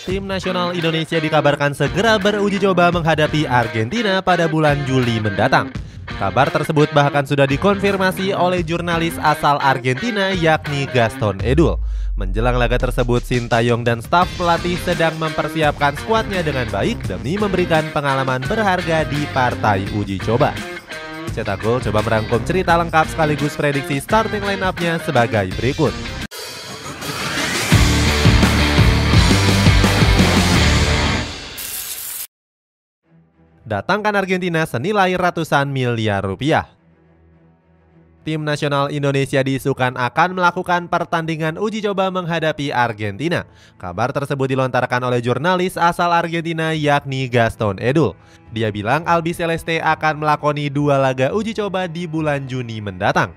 Tim nasional Indonesia dikabarkan segera beruji coba menghadapi Argentina pada bulan Juli mendatang. Kabar tersebut bahkan sudah dikonfirmasi oleh jurnalis asal Argentina yakni Gaston Edul. Menjelang laga tersebut, Sintayong dan staf pelatih sedang mempersiapkan skuadnya dengan baik demi memberikan pengalaman berharga di partai uji coba. Cetak Gol coba merangkum cerita lengkap sekaligus prediksi starting line-up-nya sebagai berikut. Datangkan Argentina senilai ratusan miliar rupiah. Tim nasional Indonesia diisukan akan melakukan pertandingan uji coba menghadapi Argentina. Kabar tersebut dilontarkan oleh jurnalis asal Argentina yakni Gaston Edul. Dia bilang Albiceleste akan melakoni 2 laga uji coba di bulan Juni mendatang.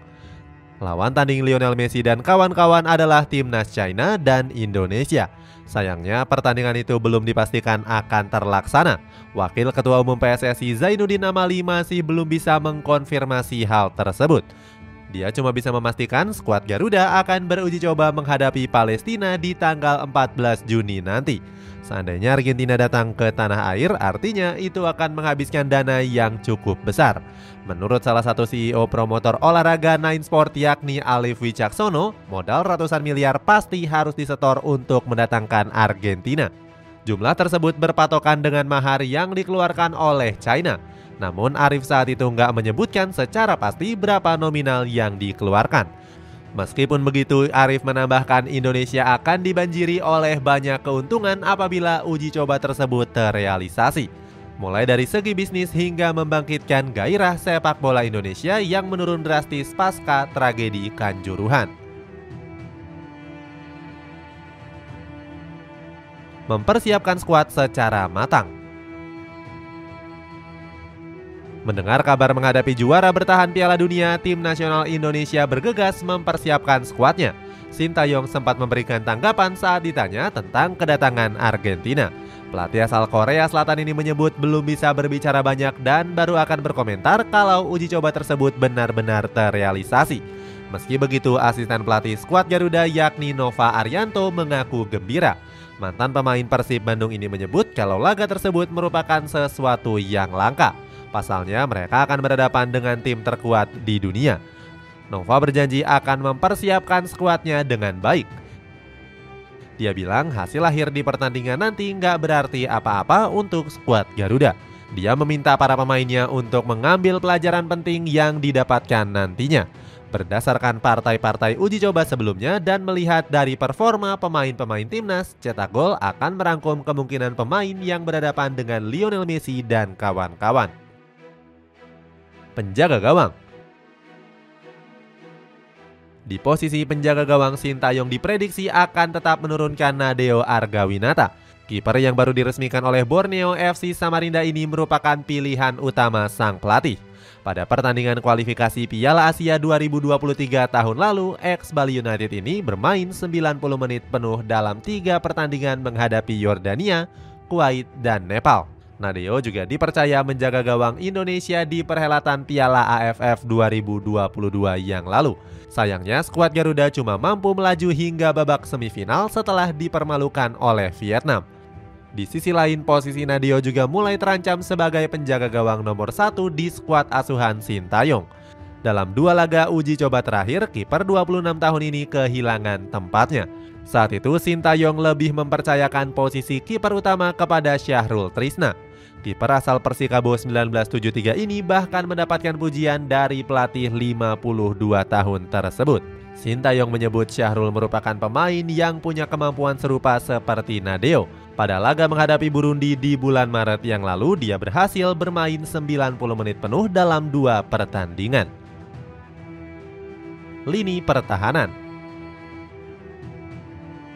Lawan tanding Lionel Messi dan kawan-kawan adalah timnas China dan Indonesia. Sayangnya pertandingan itu belum dipastikan akan terlaksana. Wakil Ketua Umum PSSI Zainuddin Amali masih belum bisa mengkonfirmasi hal tersebut. Dia cuma bisa memastikan skuad Garuda akan beruji coba menghadapi Palestina di tanggal 14 Juni nanti. Seandainya Argentina datang ke tanah air, artinya itu akan menghabiskan dana yang cukup besar. Menurut salah satu CEO promotor olahraga Nine Sport yakni Alif Wicaksono, modal ratusan miliar pasti harus disetor untuk mendatangkan Argentina. Jumlah tersebut berpatokan dengan mahar yang dikeluarkan oleh China. Namun Arif saat itu nggak menyebutkan secara pasti berapa nominal yang dikeluarkan. Meskipun begitu, Arif menambahkan Indonesia akan dibanjiri oleh banyak keuntungan apabila uji coba tersebut terrealisasi. Mulai dari segi bisnis hingga membangkitkan gairah sepak bola Indonesia yang menurun drastis pasca tragedi Kanjuruhan. Mempersiapkan skuad secara matang. Mendengar kabar menghadapi juara bertahan Piala Dunia, tim nasional Indonesia bergegas mempersiapkan skuadnya. Sintayong sempat memberikan tanggapan saat ditanya tentang kedatangan Argentina. Pelatih asal Korea Selatan ini menyebut belum bisa berbicara banyak dan baru akan berkomentar kalau uji coba tersebut benar-benar terrealisasi. Meski begitu, asisten pelatih skuad Garuda yakni Nova Arianto mengaku gembira. Mantan pemain Persib Bandung ini menyebut kalau laga tersebut merupakan sesuatu yang langka. Pasalnya mereka akan berhadapan dengan tim terkuat di dunia. Nova berjanji akan mempersiapkan skuadnya dengan baik. Dia bilang hasil akhir di pertandingan nanti nggak berarti apa-apa untuk skuad Garuda. Dia meminta para pemainnya untuk mengambil pelajaran penting yang didapatkan nantinya. Berdasarkan partai-partai uji coba sebelumnya dan melihat dari performa pemain-pemain timnas, Cetak Gol akan merangkum kemungkinan pemain yang berhadapan dengan Lionel Messi dan kawan-kawan. Penjaga gawang. Di posisi penjaga gawang, Sintayong diprediksi akan tetap menurunkan Nadeo Argawinata. Kiper yang baru diresmikan oleh Borneo FC Samarinda ini merupakan pilihan utama sang pelatih. Pada pertandingan kualifikasi Piala Asia 2023 tahun lalu, ex Bali United ini bermain 90 menit penuh dalam 3 pertandingan menghadapi Yordania, Kuwait, dan Nepal. Nadeo juga dipercaya menjaga gawang Indonesia di perhelatan Piala AFF 2022 yang lalu. Sayangnya skuad Garuda cuma mampu melaju hingga babak semifinal setelah dipermalukan oleh Vietnam. Di sisi lain, posisi Nadeo juga mulai terancam sebagai penjaga gawang nomor 1 di skuad asuhan Sintayong. Dalam 2 laga uji coba terakhir, kiper 26 tahun ini kehilangan tempatnya. Saat itu Sintayong lebih mempercayakan posisi kiper utama kepada Syahrul Trisna. Kiper asal Persikabo 1973 ini bahkan mendapatkan pujian dari pelatih 52 tahun tersebut. Sintayong menyebut Syahrul merupakan pemain yang punya kemampuan serupa seperti Nadeo. Pada laga menghadapi Burundi di bulan Maret yang lalu, dia berhasil bermain 90 menit penuh dalam 2 pertandingan. Lini pertahanan.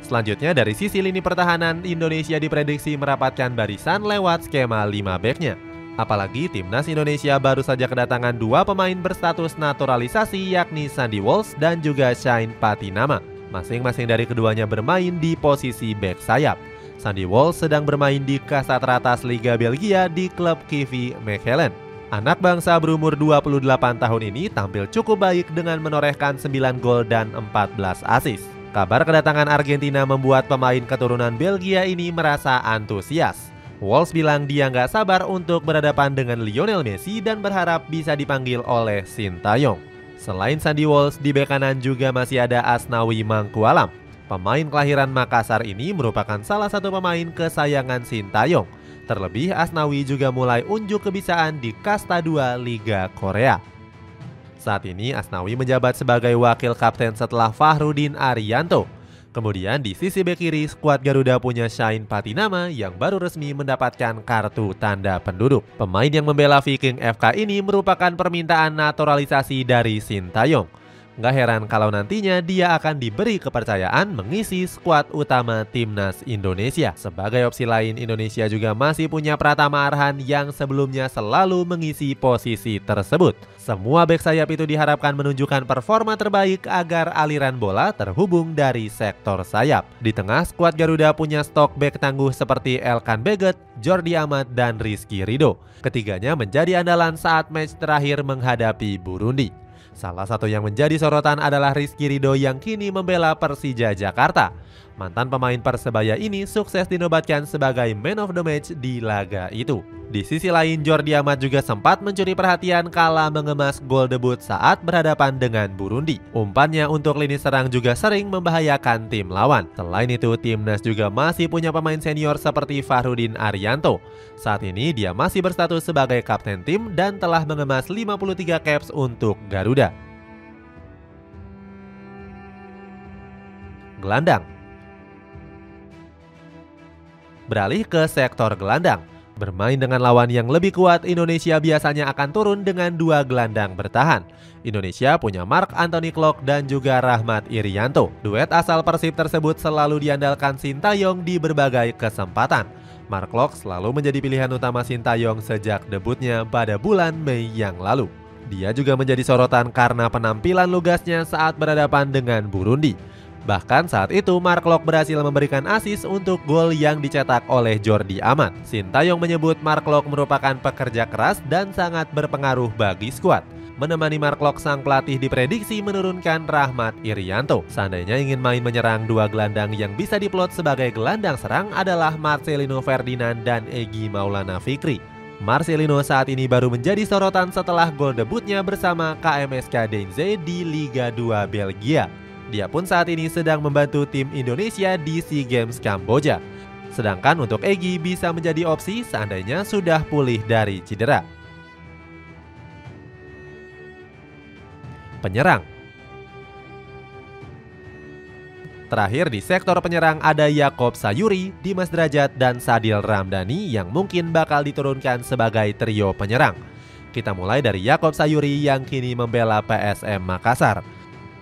Selanjutnya dari sisi lini pertahanan, Indonesia diprediksi merapatkan barisan lewat skema 5 backnya. Apalagi timnas Indonesia baru saja kedatangan 2 pemain berstatus naturalisasi yakni Sandy Walsh dan juga Shine Patinama. Masing-masing dari keduanya bermain di posisi back sayap. Sandy Walsh sedang bermain di Kasat Ratas Liga Belgia di klub KV Mechelen. Anak bangsa berumur 28 tahun ini tampil cukup baik dengan menorehkan 9 gol dan 14 assist. Kabar kedatangan Argentina membuat pemain keturunan Belgia ini merasa antusias. Wolves bilang dia nggak sabar untuk berhadapan dengan Lionel Messi dan berharap bisa dipanggil oleh Sintayong. Selain Sandy Walsh, di bek kanan juga masih ada Asnawi Mangkualam. Pemain kelahiran Makassar ini merupakan salah satu pemain kesayangan Sintayong. Terlebih Asnawi juga mulai unjuk kebisaan di Kasta 2 Liga Korea. Saat ini Asnawi menjabat sebagai wakil kapten setelah Fahrudin Arianto. Kemudian di sisi bek kiri, skuad Garuda punya Shain Patinama yang baru resmi mendapatkan kartu tanda penduduk. Pemain yang membela Viking FK ini merupakan permintaan naturalisasi dari Sintayong. Nggak heran kalau nantinya dia akan diberi kepercayaan mengisi skuad utama Timnas Indonesia. Sebagai opsi lain, Indonesia juga masih punya Pratama Arhan yang sebelumnya selalu mengisi posisi tersebut. Semua bek sayap itu diharapkan menunjukkan performa terbaik agar aliran bola terhubung dari sektor sayap. Di tengah, skuad Garuda punya stok bek tangguh seperti Elkan Beget, Jordi Amat, dan Rizky Ridho. Ketiganya menjadi andalan saat match terakhir menghadapi Burundi. Salah satu yang menjadi sorotan adalah Rizky Ridho yang kini membela Persija Jakarta. Mantan pemain Persebaya ini sukses dinobatkan sebagai man of the match di laga itu. Di sisi lain, Jordi Amat juga sempat mencuri perhatian kala mengemas gol debut saat berhadapan dengan Burundi. Umpannya untuk lini serang juga sering membahayakan tim lawan. Selain itu, Timnas juga masih punya pemain senior seperti Fahrudin Arianto. Saat ini dia masih berstatus sebagai kapten tim dan telah mengemas 53 caps untuk Garuda. Gelandang. Beralih ke sektor gelandang. Bermain dengan lawan yang lebih kuat, Indonesia biasanya akan turun dengan dua gelandang bertahan. Indonesia punya Mark Anthony Klok dan juga Rahmat Irianto. Duet asal Persib tersebut selalu diandalkan Sintayong di berbagai kesempatan. Mark Klok selalu menjadi pilihan utama Sintayong sejak debutnya pada bulan Mei yang lalu. Dia juga menjadi sorotan karena penampilan lugasnya saat berhadapan dengan Burundi. Bahkan saat itu Mark Klok berhasil memberikan assist untuk gol yang dicetak oleh Jordi Amat. Sintayong menyebut Mark Klok merupakan pekerja keras dan sangat berpengaruh bagi skuad. Menemani Mark Klok, sang pelatih diprediksi menurunkan Rahmat Irianto. Seandainya ingin main menyerang, dua gelandang yang bisa diplot sebagai gelandang serang adalah Marcelino Ferdinand dan Egy Maulana Fikri. Marcelino saat ini baru menjadi sorotan setelah gol debutnya bersama KMSK Deinze di Liga 2 Belgia. Dia pun saat ini sedang membantu tim Indonesia di SEA Games Kamboja. Sedangkan untuk Egy bisa menjadi opsi seandainya sudah pulih dari cedera. Penyerang. Terakhir di sektor penyerang ada Yaakob Sayuri, Dimas Derajat, dan Sadil Ramdhani yang mungkin bakal diturunkan sebagai trio penyerang. Kita mulai dari Yaakob Sayuri yang kini membela PSM Makassar.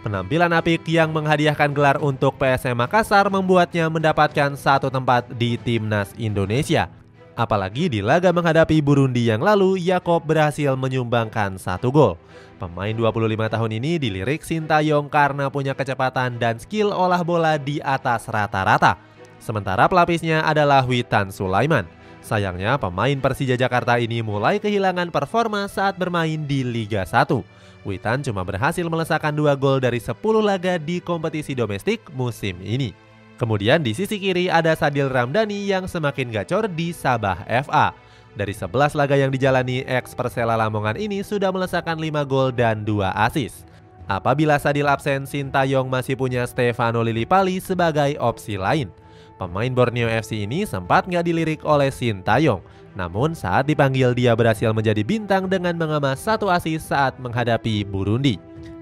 Penampilan apik yang menghadiahkan gelar untuk PSM Makassar membuatnya mendapatkan satu tempat di Timnas Indonesia. Apalagi di laga menghadapi Burundi yang lalu, Yaakob berhasil menyumbangkan satu gol. Pemain 25 tahun ini dilirik Sintayong karena punya kecepatan dan skill olah bola di atas rata-rata. Sementara pelapisnya adalah Witan Sulaiman. Sayangnya pemain Persija Jakarta ini mulai kehilangan performa saat bermain di Liga 1. Witan cuma berhasil melesakkan 2 gol dari 10 laga di kompetisi domestik musim ini. Kemudian di sisi kiri ada Sadil Ramdhani yang semakin gacor di Sabah FA. Dari 11 laga yang dijalani, ex Persela Lamongan ini sudah melesakkan 5 gol dan 2 assist. Apabila Sadil absen, Sintayong masih punya Stefano Lillipali sebagai opsi lain. Pemain Borneo FC ini sempat nggak dilirik oleh Sintayong. Namun saat dipanggil dia berhasil menjadi bintang dengan mengemas 1 assist saat menghadapi Burundi.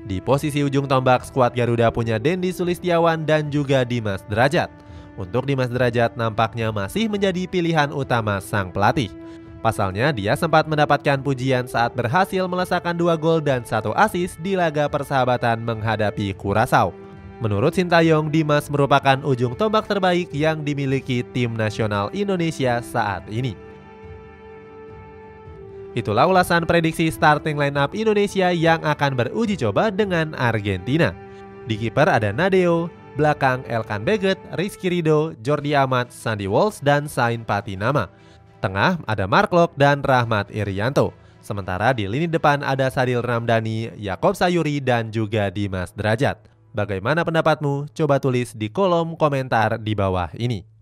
Di posisi ujung tombak, skuad Garuda punya Dendi Sulistiawan dan juga Dimas Derajat. Untuk Dimas Derajat nampaknya masih menjadi pilihan utama sang pelatih. Pasalnya dia sempat mendapatkan pujian saat berhasil melesakkan 2 gol dan 1 assist di laga persahabatan menghadapi Curaçao. Menurut Sintayong, Dimas merupakan ujung tombak terbaik yang dimiliki tim nasional Indonesia saat ini. Itulah ulasan prediksi starting lineup Indonesia yang akan beruji coba dengan Argentina. Di kiper ada Nadeo, belakang Elkan Beget, Rizky Ridho, Jordi Amat, Sandy Walsh, dan Shain Patinama. Tengah ada Mark Klok dan Rahmat Irianto. Sementara di lini depan ada Sadil Ramdhani, Yaakob Sayuri, dan juga Dimas Derajat. Bagaimana pendapatmu? Coba tulis di kolom komentar di bawah ini.